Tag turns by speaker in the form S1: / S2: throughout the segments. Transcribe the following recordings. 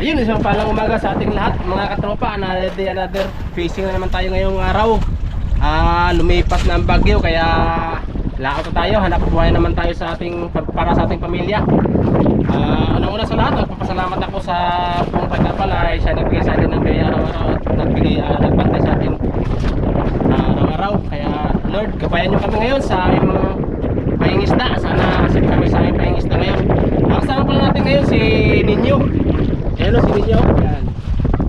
S1: Ayun, isang palang umaga sa ating lahat mga katropa. Another fishing na naman tayo ngayong araw. Lumipat na ang bagyo kaya laot na tayo, hanap buhay naman tayo sa para sa ating pamilya. Unang-una sa lahat, nagpapasalamat ako sa buong pagkapal ay siya nagbigay sa atin ng biyaya araw-araw at nagbantay sa atin araw-araw. Kaya Lord, gabayan nyo kami ngayon sa aming pahingisda. Sana kasi kami sa aming pahingisda ngayon. Kasama pala natin ngayon si Ninyo. Hello, si Ninyo.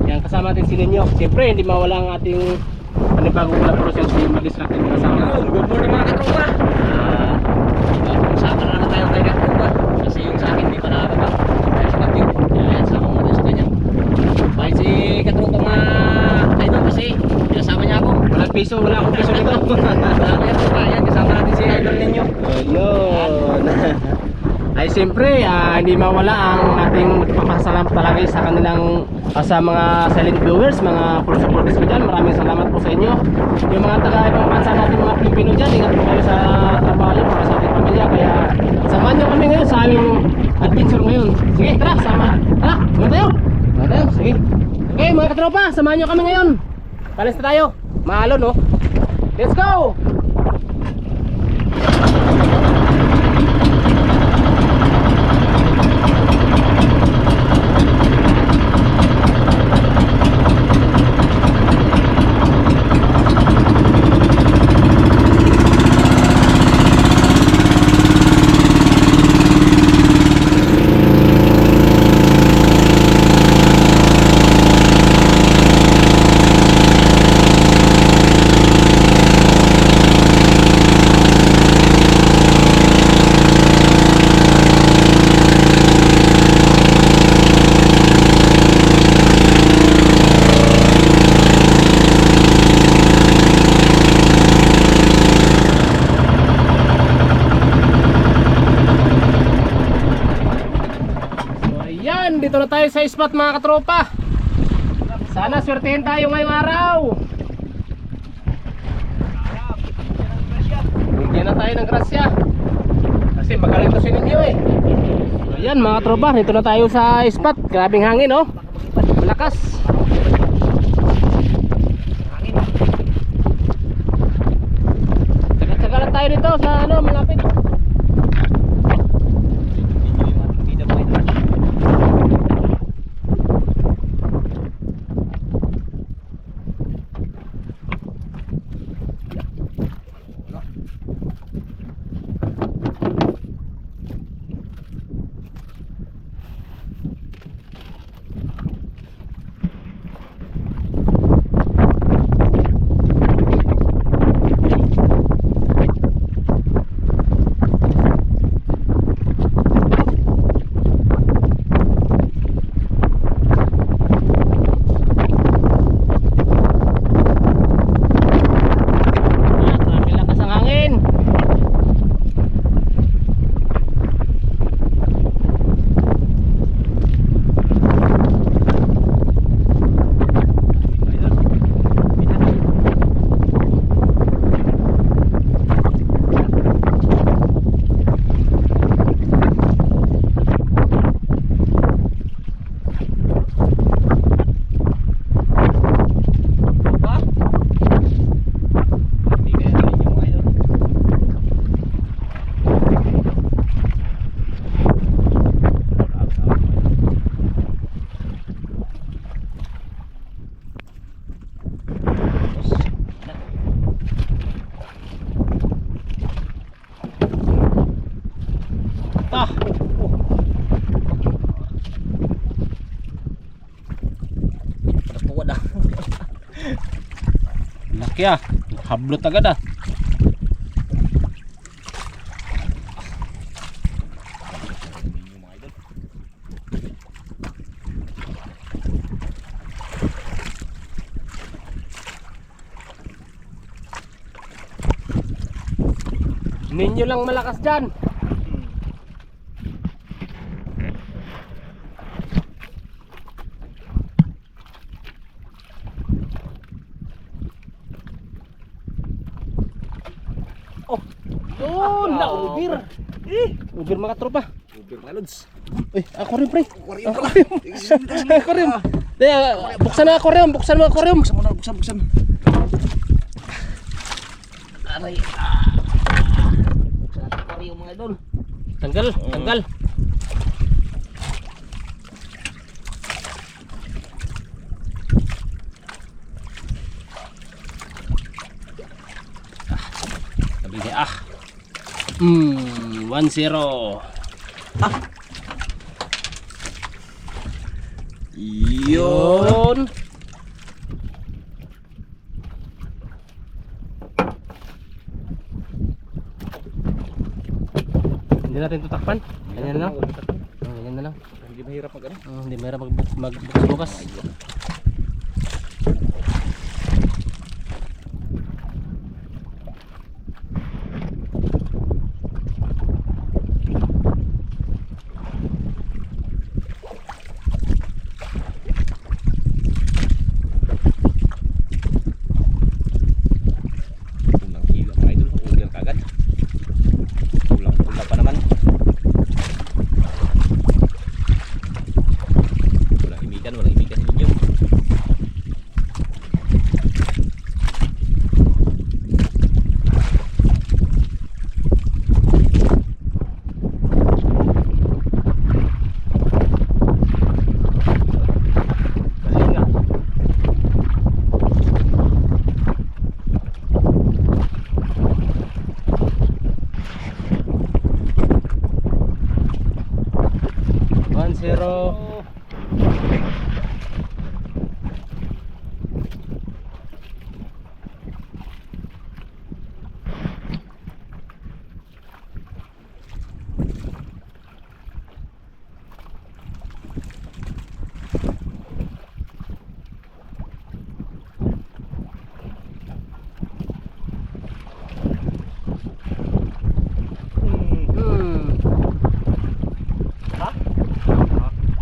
S1: Yan, kasama natin si Ninyo. Siyempre, hindi mawala ang ating panibagong collaboration si Mag-Distracted kasama.
S2: Good morning mga katropa. Usapan na tayo kay katropa. Kasi yung sa akin di pa nakakaba. Kaya sa bagyo. Kaya sama mo na sa kanya. Bahit si katropa mga idol kasi pinasama niya ako.
S1: Walang piso, wala akong piso dito.
S2: Kaya katropa, yan. Kasama natin si idol ninyo.
S1: Ayun. Ay siyempre, hindi mawala ang ating magpapasalamat talaga sa kanilang sa mga silent viewers, mga full supporters ko dyan. Maraming salamat po sa inyo. Yung mga taga-ibang bansa natin, mga Pilipino dyan, ingat po kayo sa trabaho nyo para sa ating pamilya. Kaya samahan nyo kami ngayon sa aming adventure ngayon. Sige, tara, sama. Tara, gano'n tayo. Gano'n tayo, sige. Okay mga katropa, samahan nyo kami ngayon. Palis na tayo. Mahalo no. Let's go! Dito na tayo sa spot mga katropa. Sana swertihin tayo ngayong araw. Bigyan na tayo ng grasya. Kasi magaling to si Ninyo eh. Ayan mga katropa, dito na tayo sa spot. Grabing hangin oh. Malakas. Tsaga-tsaga lang tayo dito sa ano, malapit. Laki ah, hablot agad ah. Ninyo lang malakas dyan. Oh, yun, na-ubir. Ubir mga tropa.
S2: Ubir mga lods.
S1: Uy, aquarium pre. Aquarium. Aquarium. Daya, buksan na aquarium, buksan mo aquarium.
S2: Buksan mo na, buksan. Aray. Buksan natin aquarium mga idol.
S1: Tanggal, tanggal. Sabi niya 1-0. Yun. Hindi natin tutakpan. Ganyan na lang. Ganyan na lang.
S2: Hindi mahirap mag ano.
S1: Hindi mahirap magbukas-bukas.
S2: Unang hila mga idol, ubir kagad. Ulang-ula pa naman. Walang imikan ninyo. Galing ah.
S1: One zero.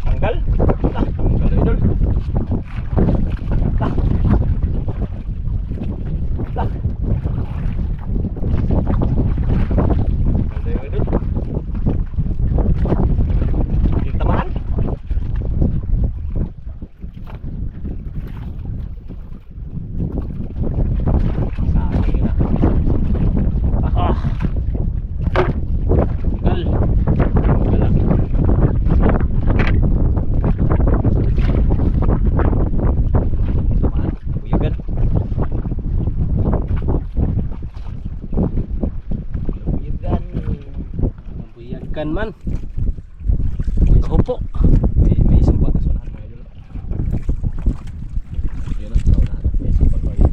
S2: Tanggal? Tanggal idol. Tanggal idol. Yung tamaan. Sayang na.
S1: Tanggal.
S2: Malaki. Tamaan. Buyagan. Buyagan.
S1: Buyagan man. Opo.
S2: May isang bata sa unahan mga idol. Yun ang sa unahan. May isang bata yun.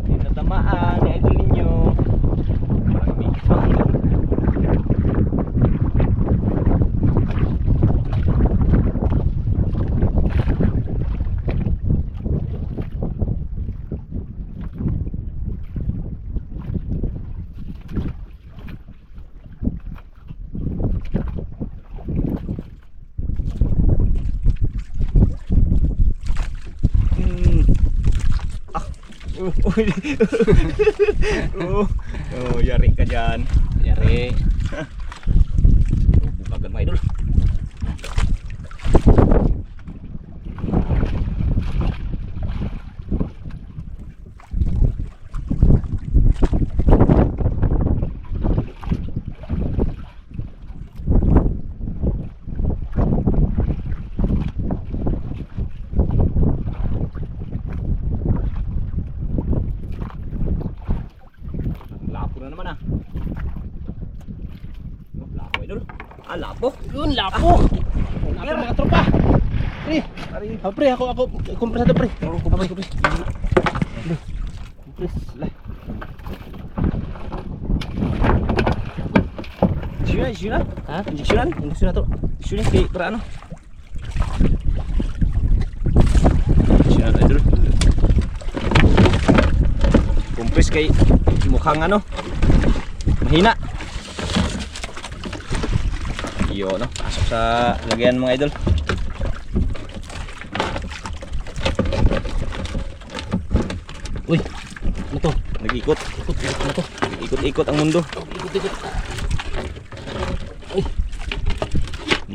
S2: Hindi na tamaan ni idol ninyo. Parang may isang oh, yari ka dyan.
S1: Yari.
S2: Bukagan mga idol. Lapo na naman ah. Oh, lapo idol. Ah, lapo.
S1: Yun, lapo. Lapo mga tropa. Pre. Pre, ako kompresado pre. Kumpres.
S2: Diyan.
S3: Injeksyonan?
S2: Ha?
S3: Injeksyonan?
S2: Injection na to.
S3: Injeksyonan kay para ano? Injeksyonan idol. Kumpres kay mukhang ano? Mahina. Iyo no, pasok sa lagyan mga idol.
S2: Uy, ano to?
S3: Nag-ikot.
S2: Ikot na to.
S3: Ikot-ikot ang mundo.
S2: Ikot-ikot.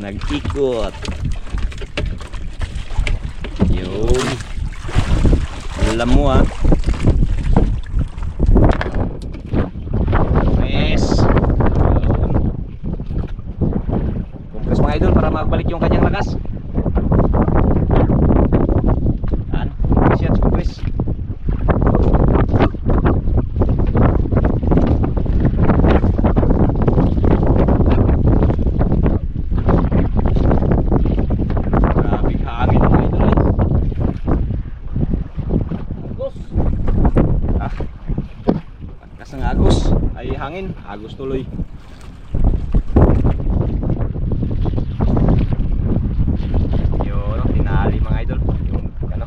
S3: Nag-ikot. Yun. Alam mo ah. Yes. Yun. Kumpres mga idol para magbalik yung kanyang lakas. Yan. Siya kumpres. Grabing hangin mga idol ay.
S2: Agos.
S3: Ah. Pagkas ng agos ay hangin. Agos tuloy. Yun, no, tinali mga idol. Yung ano.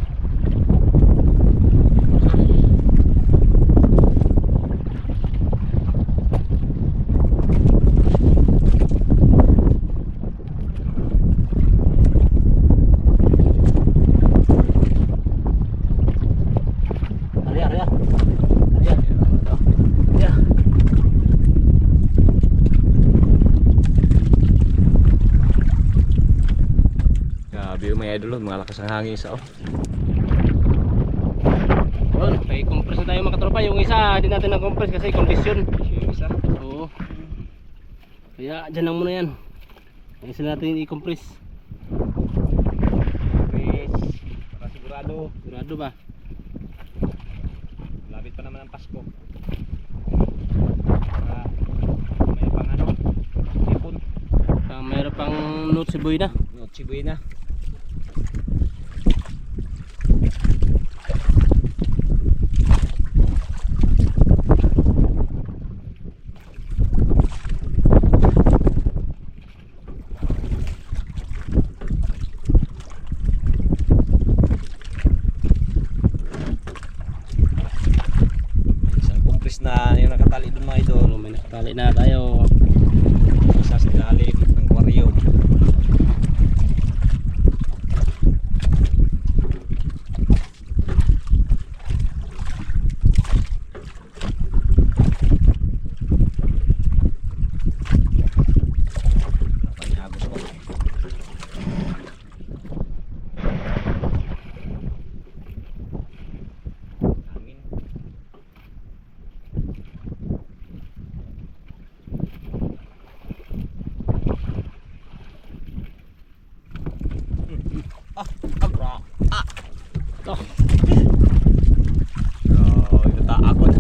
S2: Arya, arya. Arya.
S3: Ano.
S2: Arya.
S3: Grabe yung mga idol, mga lakas ng hangin sa
S1: Yun, may compress na tayo mga katropa. Yung isa, hindi natin na-compress kasi kondisyon.
S3: Yung isa.
S1: Oo. Kaya dyan lang muna yan. Yung isa natin i-compress.
S3: Chris, para sigurado.
S1: Sigurado ba?
S3: Lapit pa naman ang Pasko. Para may pang ano, ipon.
S1: Mayroon pang Noche Buena.
S3: Noche Buena. Isang kumplis na yung nakatali doon mga idol.
S1: May nakatali na tayo.
S3: Isa sa ilalim ng aquarium. Panyagos ko. Hangin. Abra.
S1: Oh,
S3: So, ito taakon.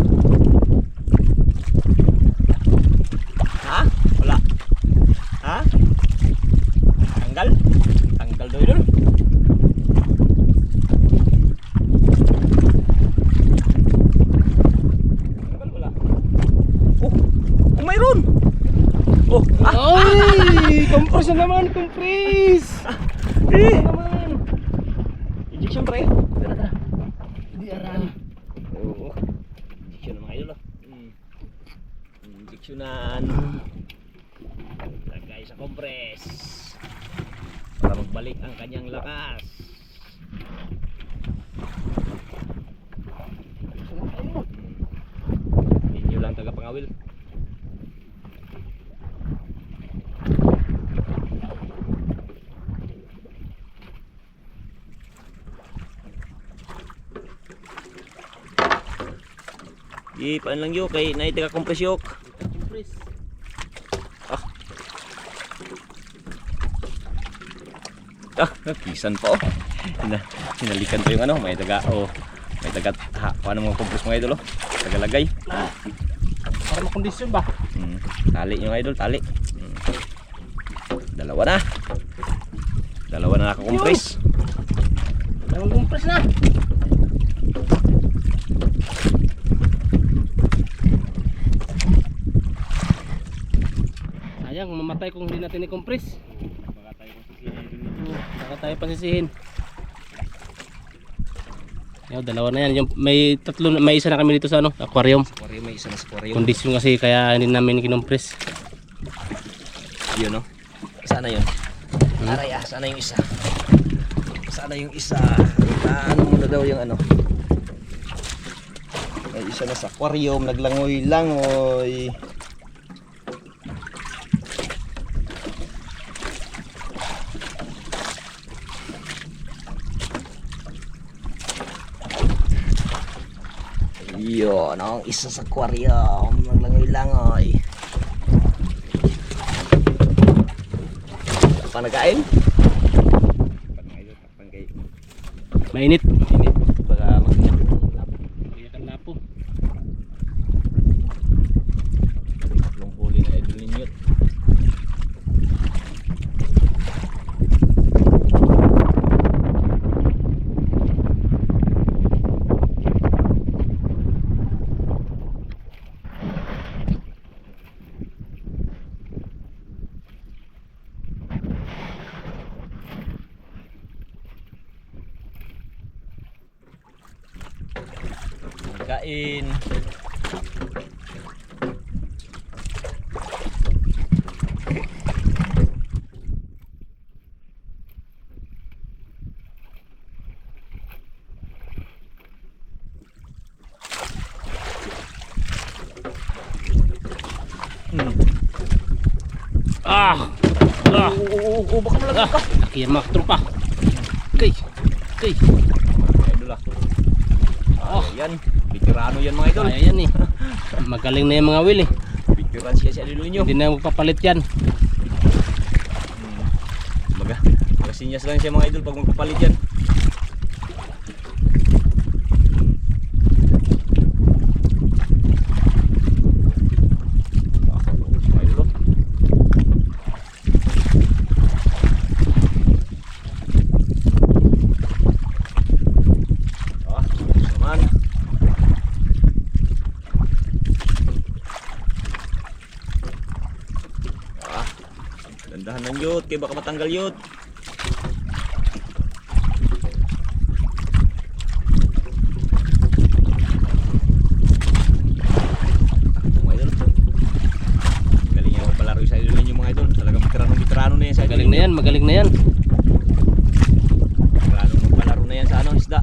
S3: Ha? Wala. Ha? Tanggal? Tanggal doy dun. Tanggal wala. Oh, oh mayroon. Oh,
S1: ay! Compress na naman! Compress!
S3: eh.
S1: naman!
S3: Injection pre.
S1: Tara, tara. Hindi aran.
S3: Oo. Injection mga idol. Injectionan. Lagay sa compress. Para magbalik ang kanyang lakas. Inyo lang tagapangawil. Paan lang yun kay naitaga compress yok.
S1: Compress.
S3: Kisan pa oh. Hinalikan pa yung ano, may taga may taga paano mga compress mga idol oh. Tagalagay.
S1: Para makondisyon ba?
S3: Tali yung idol, tali. Dalawa na. Dalawa na nakakompress.
S1: Dalawang compress na. Sayang mamatay kung hindi natin i-compress.
S3: Baka tayo kung sisinin dun.
S1: Baka tayo pasisihin. Yung dalawa na yan. Yung may tatlo, may isa na kami dito sa ano, aquarium.
S3: Aquarium, may isa na sa aquarium.
S1: Kondisyon kasi kaya hindi namin kinompress.
S3: Yun, no? Sana yun. Aray, sana yung isa. Sana yung isa. Ano muna daw yung ano? May isa na sa aquarium, naglangoy-langoy. Yun, ang isa sa aquarium, naglangoy-langoy. Pa nagkain?
S1: Mainit.
S3: Init. Baka magkakit ng lapo.
S1: Iyakan lapo.
S3: Tatlong huli na idol ninyo. Kain.
S1: Ah!
S3: Baka malagay ka.
S1: Laki yan mga katropa. Okay. Okay.
S3: Idol ah. Oh, yan. Veterano yan mga idol.
S1: Kaya yan eh. Magaling na yung mga will eh.
S3: Veteran siya si idol ninyo.
S1: Hindi na magpapalit yan.
S3: Magasinyas lang siya mga idol pag magpapalit yan. Dandahan ng yut, kaya baka matanggal yut. Mga idol, galing yan magpalaro sa idol ninyo mga idol. Talagang veterano na yan sa idol.
S1: Magaling na yan. Magaling na yan.
S3: Veterano magpalaro na yan sa ano, isda.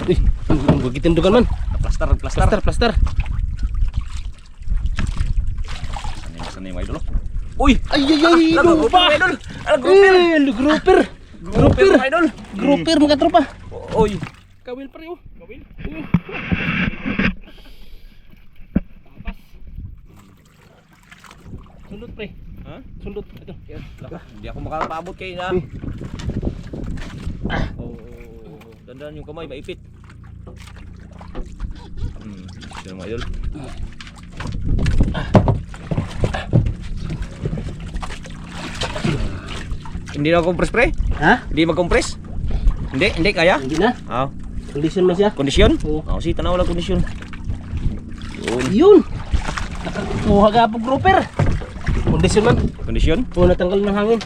S1: Uy, ang gugitin dugan man.
S3: Plaster.
S1: Plaster, plaster.
S3: Sana yung idol. Uy!
S1: Ay,
S3: Grouper idol! Grouper!
S1: Grouper!
S3: Grouper mga idol!
S1: Grouper mga tropa.
S3: Uy!
S1: Kawil pa rin oh. Kawil? Tampas. Sundot pre.
S3: Ha?
S1: Sundot. Ito.
S3: Hindi ako makapabot kayo na. Dandan yung kamay, maipit. Ito mga idol. Hindi na compress pre?
S1: Ha?
S3: Hindi mag-compress? Hindi kaya?
S1: Hindi na.
S3: Ah,
S1: Condition man siya.
S3: kondisyon?
S1: Oo.
S3: Si tanaw lang kondisyon.
S1: Yun. Nakakuha ka po grouper. Condition man.
S3: Kondisyon?
S1: Oo, natanggal ng hangin.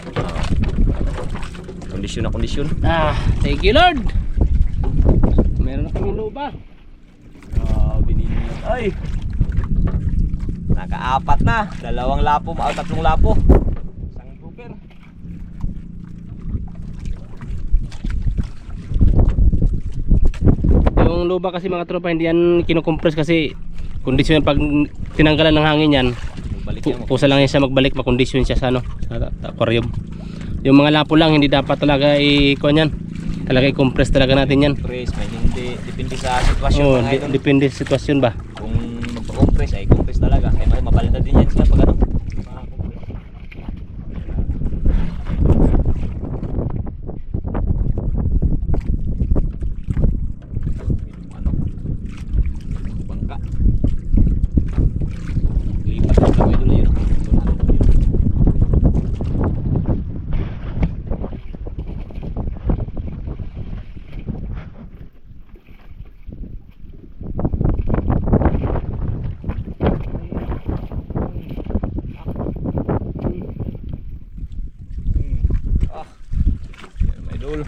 S3: Kondisyon na kondisyon.
S1: Ah, thank you Lord. Meron na kami lupa.
S3: Grabe ninyo. Ay! Naka-apat na. 2 lapo, 3 lapo. Isang grouper.
S1: Yung lupa kasi mga tropa hindi yan kinukompress kasi kondisyon pag tinanggalan ng hangin yan.
S3: Balik yan.
S1: Pusa lang yan siya magbalik, makondisyon siya sa ano, sa aquarium. Yung mga lapo lang hindi dapat talaga i-kuan yan. Talaga i-compress talaga natin yan.
S3: Compress, may hindi. Depende sa sitwasyon
S1: Oo,
S3: mga idol.
S1: depende sa sitwasyon ba.
S3: Kung magpa-compress ay compress talaga. Kaya mapalitan din yan sila pag ano. Bangka. Lipat lang kami doon yun. idol.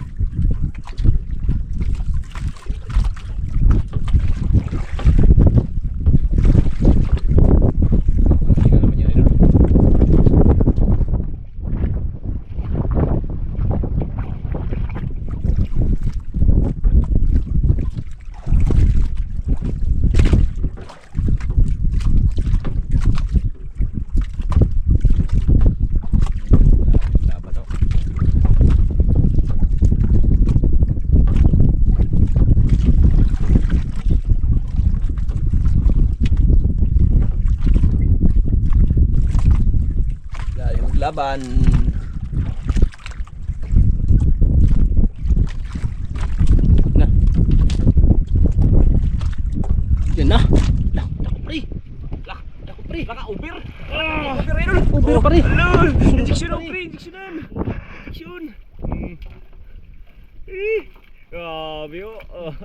S3: Tingnan naman yan, idol. Laban, oh. Layo laban.
S1: Na. Yan na. Lah, dako pre. Lah, dako pre.
S3: Laka, uber.
S1: Uber idol. Uber pare.
S3: Hello! Injection ako, pre! Injectionan! Injection! Grabe, oh!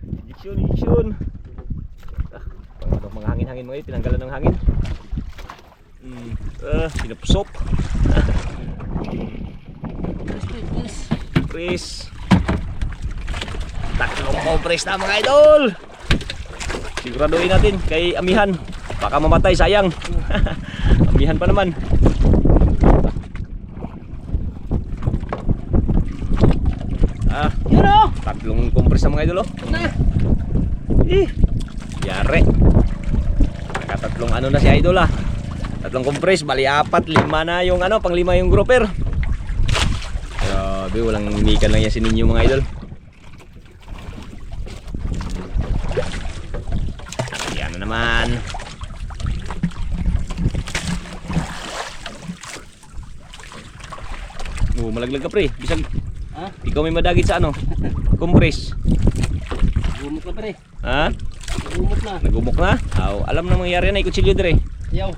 S3: Injection, injection! Pang mga hangin-hangin mga yun, tinanggalan ng hangin. Pinapusok. Press. Tatlong compress na mga idol! Siguraduhin natin kay amihan. Baka mamatay, sayang. Amihan pa naman.
S1: Yun oh.
S3: Tatlong compress na mga idol, oh.
S1: Na.
S3: Yare. Nakatatlong ano na si idol, ah. Tatlong compress, bali 4, 5 na yung ano, pang 5 yung grouper. Grabe, walang mikan lang yan si ninyo mga idol. Yan na naman. Malaglag ka pre, bisag
S1: Ha?
S3: ikaw may madagit sa ano? Compress.
S1: Gumot na pre.
S3: Ha?
S1: Gumot na.
S3: Nagumok na? Alam na mangyari na, ikutsilyo dire.
S1: Yaw.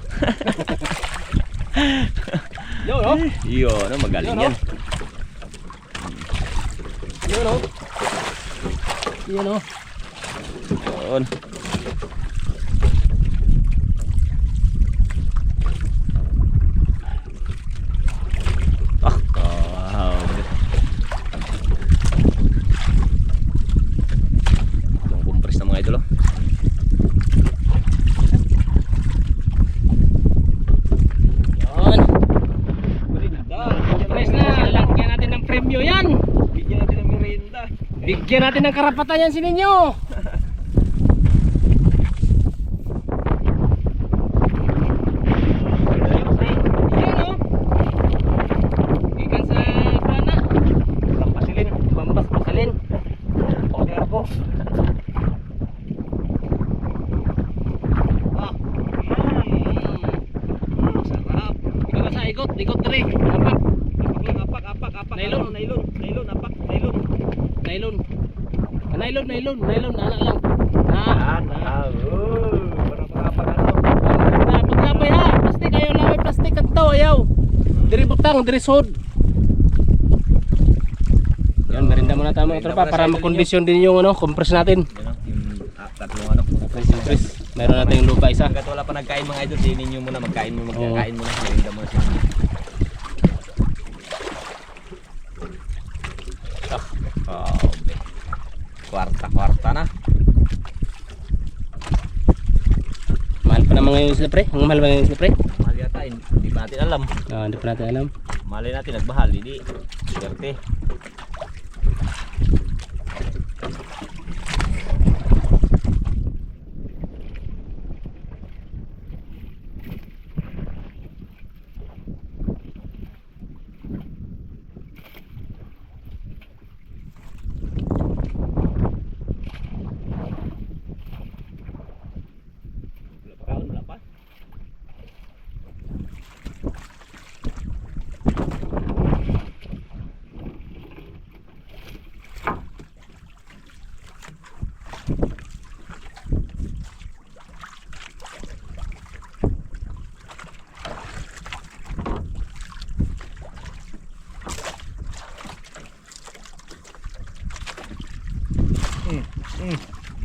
S1: Yo no.
S3: Iyo, ano, magaling yan.
S1: Yo no. Yo no.
S3: Yun. Wow. Itong compress na mga idol, oh.
S1: Yan. Press na. Lagyan natin ng premyo yan.
S3: Bigyan natin ng merienda.
S1: Bigyan natin ng karapatan yan si ninyo. Yan oh. Ikan sa plana.
S3: Walang pasilin.
S1: Bambas pasalin.
S3: Okay ako.
S1: Ah. Sarap. Ikaw sa ikot, ikot diri. Apak.
S3: Apak.
S1: Nylon.
S3: Nylon, apak, nylon.
S1: Nylon. Nylon, ana lang. Pagkapay ha, plastic ayaw laway plastic kanto ayaw. Diri butang, diri sod. Yan, merinda muna tayo mga tropa para makondisyon din yung ano, compress natin.
S3: Tatlong ano.
S1: Compress. Meron natin yung lupa isa.
S3: Hanggat wala pa nagkain mga idol, di ninyo muna magkain muna. Merinda muna siya. Kwarta na.
S1: Mahal pa naman ngayon sila pre. Ang mahal ba ngayon sila pre?
S3: Mahal yata, hindi pa natin alam.
S1: Hindi pa natin alam.
S3: Malay natin nagbahal, hindi. Swerte. Wala pa.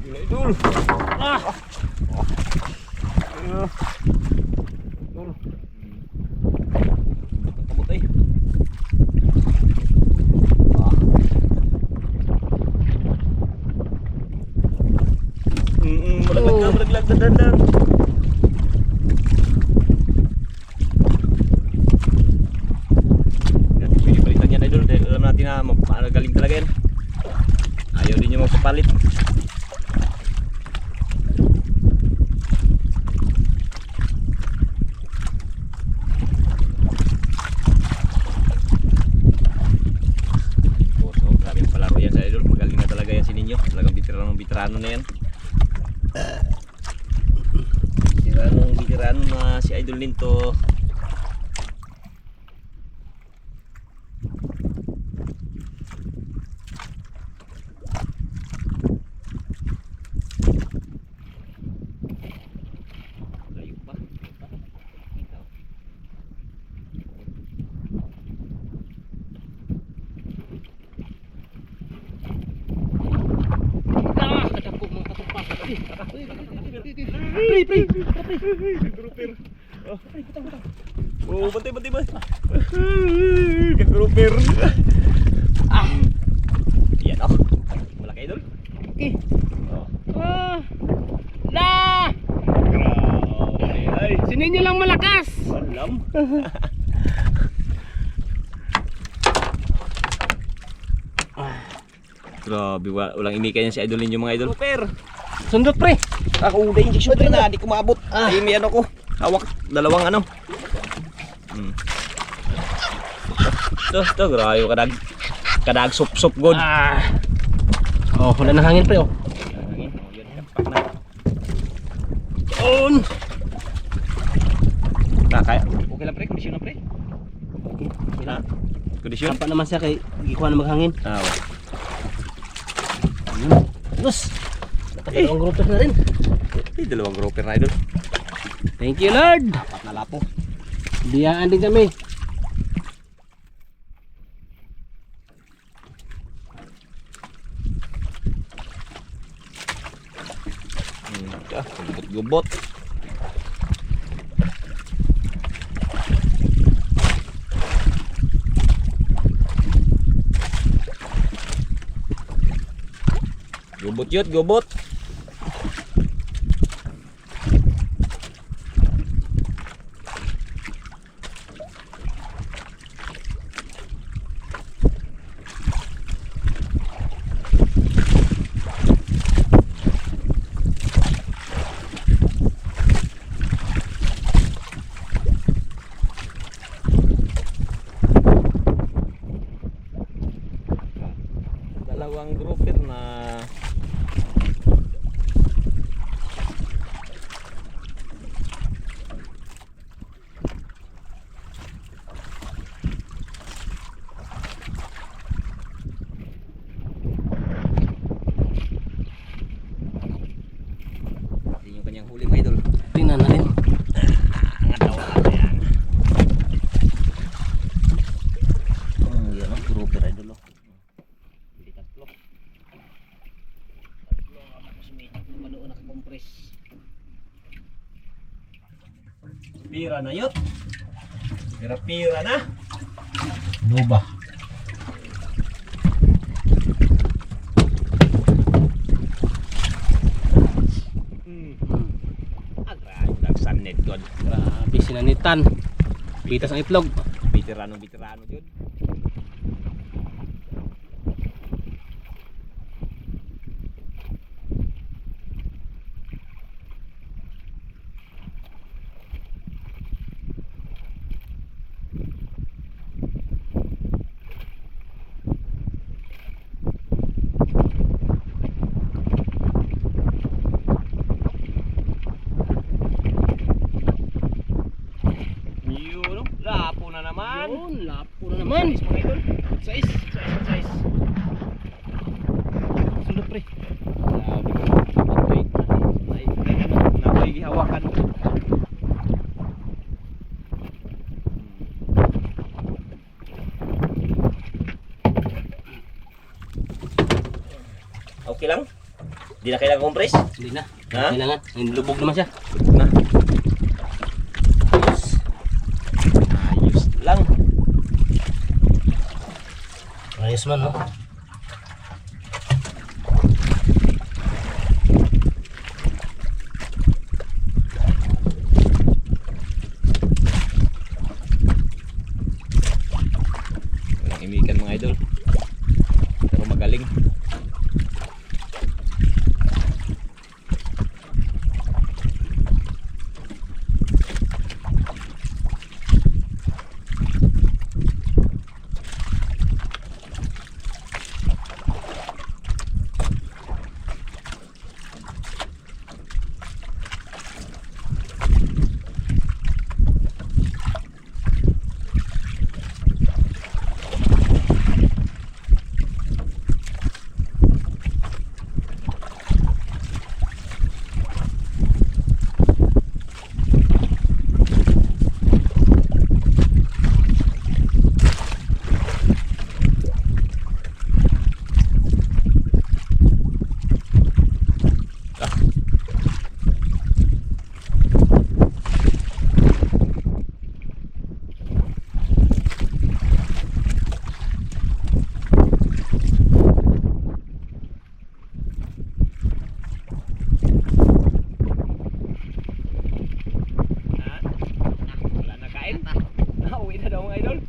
S3: Gila idol. Idol. Kamot ay. Laglag na dandan. Pwede palitan yan idol dahil alam natin na galing talaga yan. Ayaw din yung magpapalit. Grabe yung palaro yan sa idol. Magaling na talaga yan si Ninyo. Talagang veterano na yan. Veterano na si Idol Linto. Layo pa.
S2: Kadako mga katupa.
S3: Grouper. Oh, bantay. Grouper. Yan oh. Malaki idol.
S2: Okay.
S3: Oh.
S2: Na!
S3: Grabe ay.
S2: Sinin nyo lang malakas.
S3: Alam. Grabe, walang imika yan si Idol ninyo mga idol. Grouper.
S2: Sundot pre.
S3: Ako udah injection pre na, di ko maabot. Ay, may ano ko. Hawak, dalawang ano. Ito, grabe kadag sup god.
S2: Oh, wala nang hangin pre oh.
S3: On. Kaya, okay lang pre, kondisyon lang pre.
S2: Sila.
S3: Kondisyon?
S2: Apa naman siya kay gikuha na maghangin. Terus. Dalawang grouper na rin.
S3: Dalawang grouper na idol.
S2: Thank you Lord.
S3: Apat na lapo.
S2: Biyaan din kami.
S3: Gubot. Gubot. Dalawang grouper na yung kanyang huli mga idol.
S2: Tingnan na rin.
S3: Yan ang grouper idol. Tatlo ang manuon nakakompress. Pira na yun. Pira na.
S2: Luba.
S3: Nagsanit god.
S2: Grabe sinanitan. Pitas ang itlog.
S3: Veterano yun. Lapo na naman.
S2: Yun, lapo na naman. Size. Sundot pre.
S3: Nakoy gihawakan. Okay lang? Di na kailangan compress?
S2: Hindi na.
S3: Ha?
S2: Kailangan. Lubog naman siya.
S3: Na. Ayos lang.
S2: Ayos man no.
S3: daw mga idol.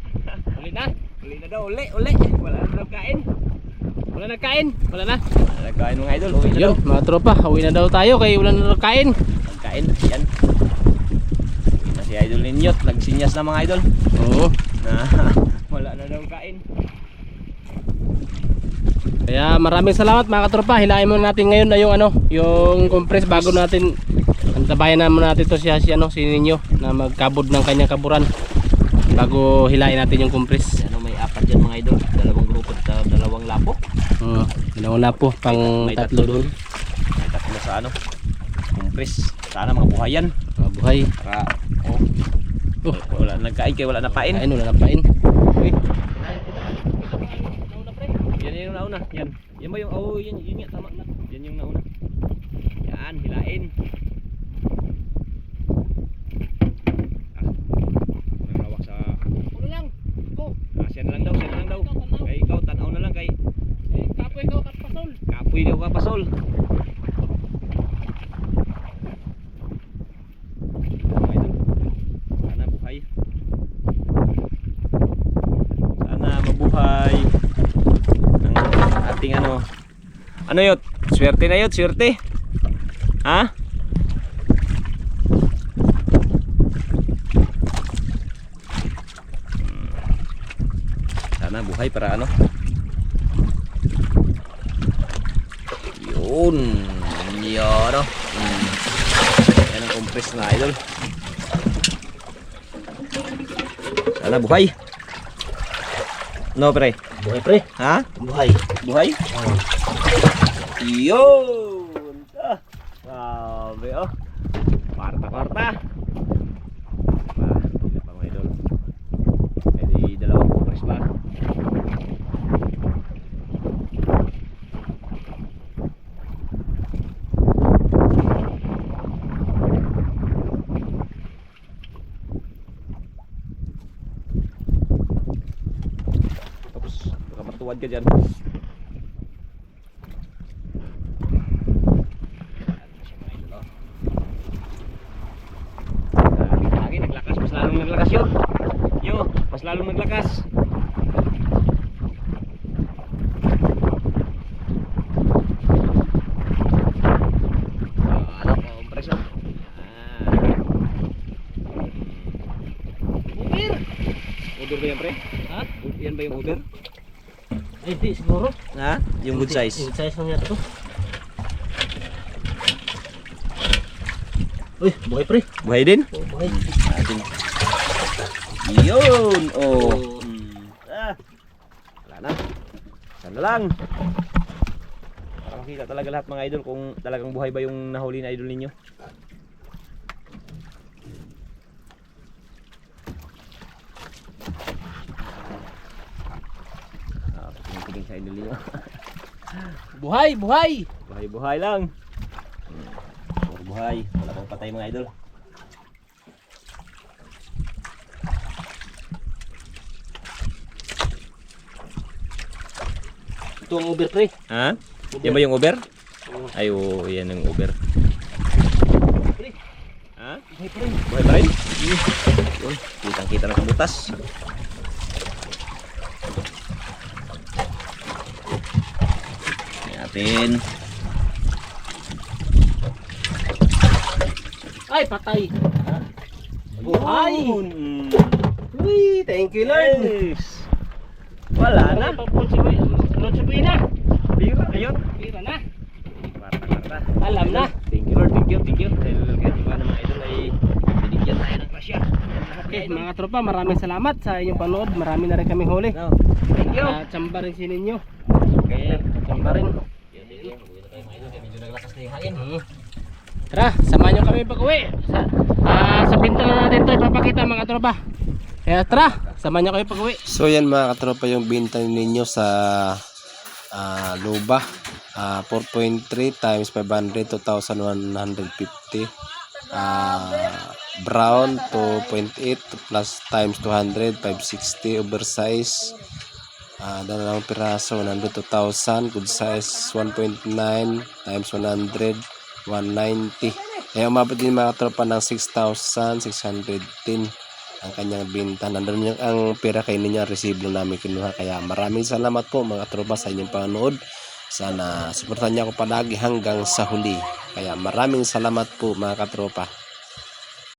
S1: Uli na.
S3: Uli na daw, uli. Wala na daw kain.
S1: Wala na kain. Wala na.
S3: Wala na kain mga idol, uwi na daw.
S1: Yun, mga tropa, uwi na daw tayo kaya wala na daw kain.
S3: Kain, yan. Uwi na si idol ninyot, nagsinyas na mga idol.
S1: Oo.
S3: Na wala na daw kain.
S1: Kaya maraming salamat mga katropa. Hilahin muna natin ngayon na yung compress bago natin antabayan naman natin to si Ninyo na magkabod ng kanyang kaburan bago hilahin natin yung compress.
S3: Ano, may apat dyan mga idol. Dalawang grupo at dalawang lapo.
S1: Oo, dalawang lapo pang
S3: May
S1: tatlo doon.
S3: May tatlo sa ano, compress. Sana mga buhayan.
S1: Buhay.
S3: Para, wala na nagkain kaya wala na pain.
S1: Kain, wala na pain. Uy.
S3: Yan yung nauna. Yan ba yung, yun nga, tama na. Yan yung nauna. Yan, hilain. Nangrawak sa...
S1: Ulo lang. Go.
S3: siya na lang daw. Kay ikaw, tanaw na lang kay...
S1: Kapoy daw kapasol.
S3: Kapoy daw ka pasol. Sana buhay. Sana mabuhay ang ating ano. Ano yun? Swerte na yun, swerte. Ha? Sana buhay para ano. Yun. Yun o. Yan ang compress na idol. Sana buhay. No pre.
S1: Buhay pre.
S3: Ha?
S1: Buhay.
S3: Buhay? Yun. Grabe oh. Kwarta. Hindi pa mga idol. Pwede dalawang compress ba? Tapos baka matuwad ka dyan. Lagi naglakas, mas lalong naglakas yun. Mas lalong naglakas. Ano po, kompresyon.
S1: Uber.
S3: Uber ba yan pre?
S1: Ha?
S3: Yan ba yung Uber?
S1: Ay, di siguro.
S3: Ha? Yung good size.
S1: Good size lang yata to. Uy, buhay pre.
S3: Buhay din?
S1: Oh, buhay.
S3: Atin. Yun! Oh! Wala na. Sana lang. Para makita talaga lahat mga idol kung talagang buhay ba yung nahuli na idol ninyo. Tingin sa idol ninyo.
S1: Buhay, buhay.
S3: Buhay lang. Puro buhay. Wala pang patay mga idol.
S1: Ito ang Uber pre.
S3: Ha? Yan ba yung Uber? Ay, oo, yan yung Uber. Ha?
S1: Buhay pre.
S3: Buhay pa rin? Yun, kitang-kita na sa butas. Natin.
S1: Ay, patay. Buhay.
S3: Yun.
S1: Uy, thank you Lord.
S3: Yes. Wala na.
S1: Notsubuin na.
S3: Bira, ayun.
S1: Bira na.
S3: Kwarta.
S1: Alam na.
S3: Thank you Lord, thank you. Dahil diba naman idol ay binigyan tayo ng grasya.
S1: Okay, mga tropa, maraming salamat sa inyong panood. Marami na rin kaming huli.
S3: No. Thank you.
S1: Tsamba rin si Ninyo.
S3: Okay.
S1: Tsamba rin.
S3: Medyo naglakas na yung hain.
S1: Tara, samahan nyo kami pag-uwi. Sa pinto na natin ito ipapakita mga tropa. Kaya tara, samahan nyo kami pag-uwi. So yan mga katropa yung binta ninyo sa Luba. 4.3 times 500, 2,150. Brown 2.8 plus times 200, 560. Oversize dalawang piraso 102,000. Good size 1.9 times 100, 190. Kaya umabot din mga tropa ng 6,610. ang kanyang binta. Nandun yung ang pera kay niya, resibo namin kinuha. Kaya maraming salamat po mga tropa sa inyong panonood. Sana suportahan niyo ako palagi hanggang sa huli. Kaya maraming salamat po mga katropa.